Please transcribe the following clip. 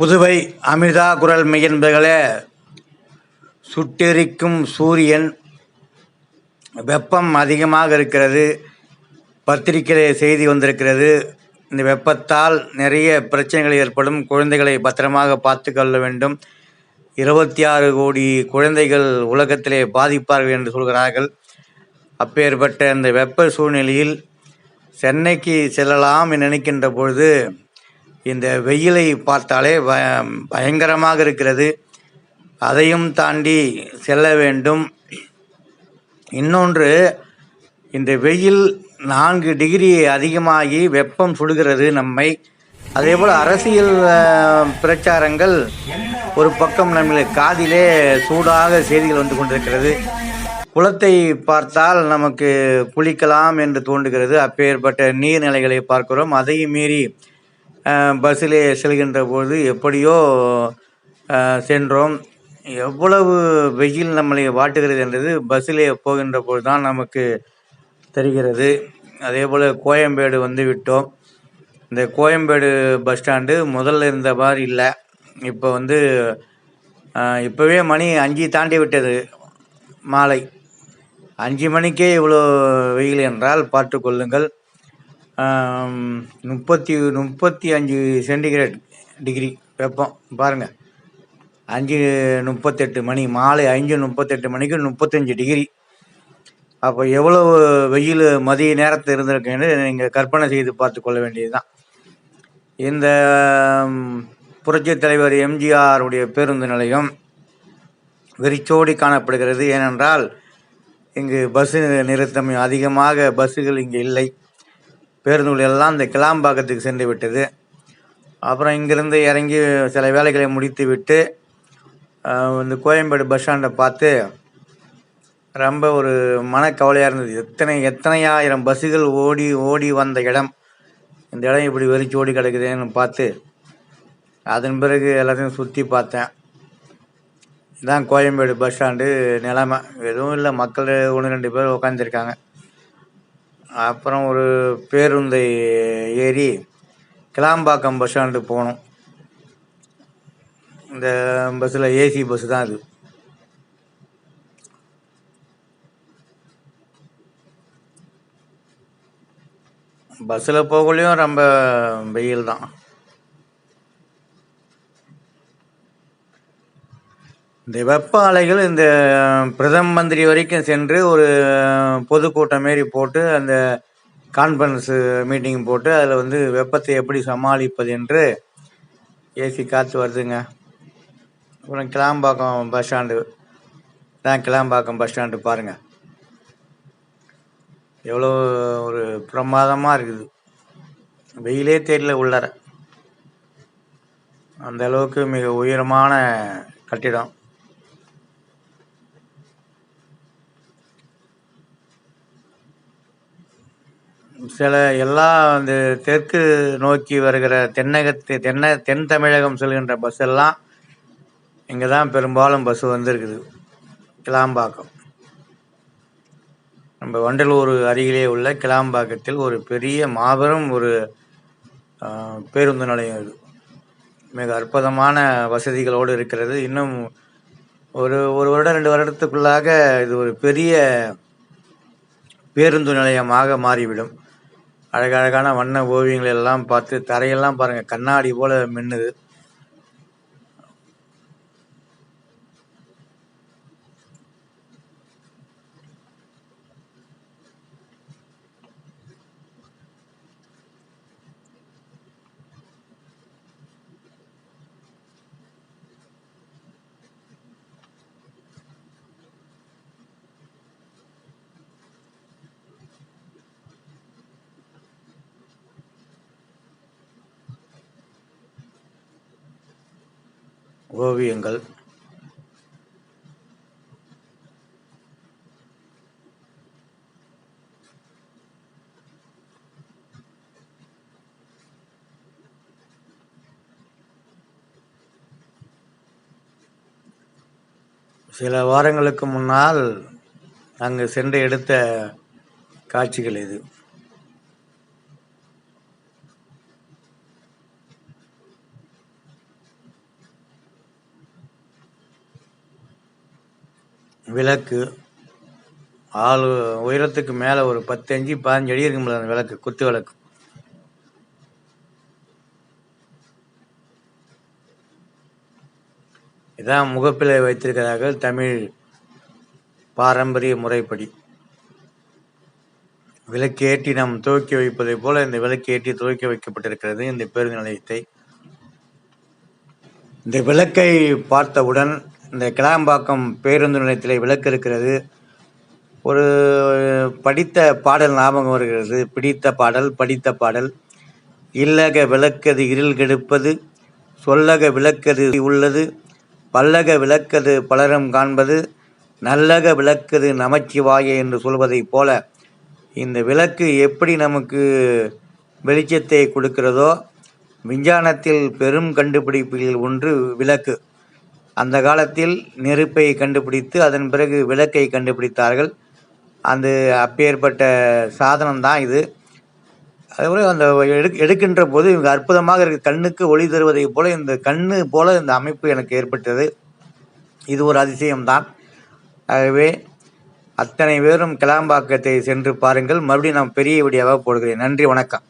புதுவை அமிர்தா குரல் மெய்யன்பர்களே, சுட்டெரிக்கும் சூரியன், வெப்பம் அதிகமாக இருக்கிறது. பத்திரிகையிலே செய்தி வந்திருக்கிறது. இந்த வெப்பத்தால் நிறைய பிரச்சனைகள் ஏற்படும். குழந்தைகளை பத்திரமாக பார்த்து கொள்ள வேண்டும். 26 கோடி குழந்தைகள் உலகத்திலே பாதிப்பார்கள் என்று சொல்கிறார்கள். அப்பேற்பட்ட இந்த வெப்ப சூழ்நிலையில் சென்னைக்கு செல்லலாம் என்று நினைக்கின்ற பொழுது இந்த வெயிலை பார்த்தாலே பயங்கரமாக இருக்கிறது. அதையும் தாண்டி செல்ல வேண்டும். இன்னொன்று, இந்த வெயில் 4 டிகிரி அதிகமாகி வெப்பம் சுடுகிறது நம்மை. அதேபோல் அரசியல் பிரச்சாரங்கள் ஒரு பக்கம் நம்மளுக்கு காதிலே சூடாக செய்திகள் வந்து கொண்டிருக்கிறது. குளத்தை பார்த்தால் நமக்கு குளிக்கலாம் என்று தோன்றுகிறது. அப்பேற்பட்ட நீர்நிலைகளை பார்க்கிறோம். அதையும் மீறி பஸ்ஸிலே செல்கின்ற போது எப்படியோ சென்றோம். எவ்வளவு வெயில் நம்மளை வாட்டுகிறது என்றது பஸ்ஸிலே போகின்ற போது தான் நமக்கு தெரிகிறது. அதே போல் கோயம்பேடு வந்து விட்டோம். இந்த கோயம்பேடு பஸ் ஸ்டாண்டு முதல்ல இருந்த மாதிரி இல்லை. இப்போ வந்து இப்போவே மணி 5 தாண்டி விட்டது. மாலை 5 மணிக்கே இவ்வளோ வெயில் என்றால் பார்த்து கொள்ளுங்கள். 35 சென்டிகிரேட் டிகிரி வெப்பம் பாருங்கள். 5:38 மணி, மாலை 5:38 மணிக்கு 35 டிகிரி. அப்போ எவ்வளவு வெயில் மதிய நேரத்தில் இருந்திருக்குன்னு நீங்கள் கற்பனை செய்து பார்த்து கொள்ள வேண்டியது தான். இந்த புரட்சித் தலைவர் எம்ஜிஆருடைய பேருந்து நிலையம் வெறிச்சோடி காணப்படுகிறது. ஏனென்றால் இங்கு பஸ்ஸு நிறுத்தம் அதிகமாக, பஸ்ஸுகள் இங்கே இல்லை. பேருந்துகள் எல்லாம் இந்த கிளாம்பாக்கத்துக்கு சென்று விட்டது. அப்புறம் இங்கிருந்து இறங்கி சில வேலைகளை முடித்து விட்டு இந்த கோயம்பேடு பஸ் ஸ்டாண்டை பார்த்து ரொம்ப ஒரு மனக்கவலையாக இருந்தது. எத்தனையாயிரம் பஸ்ஸுகள் ஓடி ஓடி வந்த இடம், இந்த இடம் இப்படி வெறிச்சோடி கிடக்குதுன்னு பார்த்து அதன் பிறகு எல்லாத்தையும் சுற்றி பார்த்தேன். இதான் கோயம்பேடு பஸ் ஸ்டாண்டு நிலைமை. எதுவும் இல்லை, மக்கள் 1-2 பேர் உட்காந்துருக்காங்க. அப்புறம் ஒரு பேருந்தை ஏறி கிளாம்பாக்கம் பஸ் ஸ்டாண்டு போகணும். இந்த பஸ்ஸில் ஏசி பஸ்ஸு தான் இது. பஸ்ஸில் போகலையும் ரொம்ப வெயில் தான். இந்த வெப்ப அலைகள் இந்த பிரதம மந்திரி வரைக்கும் சென்று ஒரு பொதுக்கூட்டம் மாரி போட்டு அந்த கான்ஃபரன்ஸு மீட்டிங் போட்டு அதில் வந்து வெப்பத்தை எப்படி சமாளிப்பது என்று ஏசி காற்று வருதுங்க. அப்புறம் கிளாம்பாக்கம் பஸ் ஸ்டாண்டு தான். கிளாம்பாக்கம் பஸ் ஸ்டாண்டு பாருங்கள், எவ்வளோ ஒரு பிரமாதமாக இருக்குது. வெயிலே தெரியல உள்ளார. அந்த அளவுக்கு மிக உயரமான கட்டிடம். சில எல்லா இந்த தெற்கு நோக்கி வருகிற தென் தமிழகம் செல்கின்ற பஸ் எல்லாம் இங்கே தான் பெரும்பாலும் பஸ் வந்திருக்குது. கிளாம்பாக்கம், நம்ம வண்டலூர் அருகிலே உள்ள கிளாம்பாக்கத்தில் ஒரு பெரிய மாபெரும் ஒரு பேருந்து நிலையம். இது மிக அற்புதமான வசதிகளோடு இருக்கிறது. இன்னும் ஒரு வருடம் 2 வருடத்துக்குள்ளாக இது ஒரு பெரிய பேருந்து நிலையமாக மாறிவிடும். அழகழகான வண்ண ஓவியங்கள் எல்லாம் பார்த்து, தரையெல்லாம் பாருங்கள், கண்ணாடி போல் மின்னுது. ஓவியங்கள், சில வாரங்களுக்கு முன்னால் அங்கு சென்று எடுத்த காட்சிகள் இது. விளக்கு 6 உயரத்துக்கு மேலே ஒரு 10 அடி 15 அடி இருக்கும்ல அந்த விளக்கு, குத்து விளக்கு. இதான் முகப்பிலை வைத்திருக்கிறார்கள் தமிழ் பாரம்பரிய முறைப்படி. விளக்கேற்றி நாம் துவக்கி வைப்பதை போல இந்த விளக்கேற்றி துவக்கி வைக்கப்பட்டிருக்கிறது இந்த பேருந்து நிலையத்தை. இந்த விளக்கை பார்த்தவுடன் இந்த கிளாம்பாக்கம் பேருந்து நிலையத்தில் விளக்கு இருக்கிறது. ஒரு படித்த பாடல் ஞாபகம் வருகிறது. பிடித்த பாடல், படித்த பாடல். இல்லக விளக்கது இருள் கெடுப்பது, சொல்லக விளக்கது உள்ளது, பல்லக விளக்கது பலரும் காண்பது, நல்லக விளக்கது நமச்சிவாய என்று சொல்வதைப் போல இந்த விளக்கு எப்படி நமக்கு வெளிச்சத்தை கொடுக்கிறதோ, விஞ்ஞானத்தில் பெரும் கண்டுபிடிப்புகளில் ஒன்று விளக்கு. அந்த காலத்தில் நெருப்பை கண்டுபிடித்து அதன் பிறகு விளக்கை கண்டுபிடித்தார்கள். அந்த அப்பேற்பட்ட சாதனம்தான் இது. அதுபோல் அந்த எடுக்கின்ற போது இவங்க அற்புதமாக இருக்கு. கண்ணுக்கு ஒளி தருவதை போல இந்த கண்ணு போல இந்த அமைப்பு எனக்கு ஏற்பட்டது. இது ஒரு அதிசயம்தான். ஆகவே அத்தனை பேரும் கிளாம்பாக்கத்தை சென்று பாருங்கள். மறுபடியும் நான் பெரிய வீடியோவாக போடுகிறேன். நன்றி, வணக்கம்.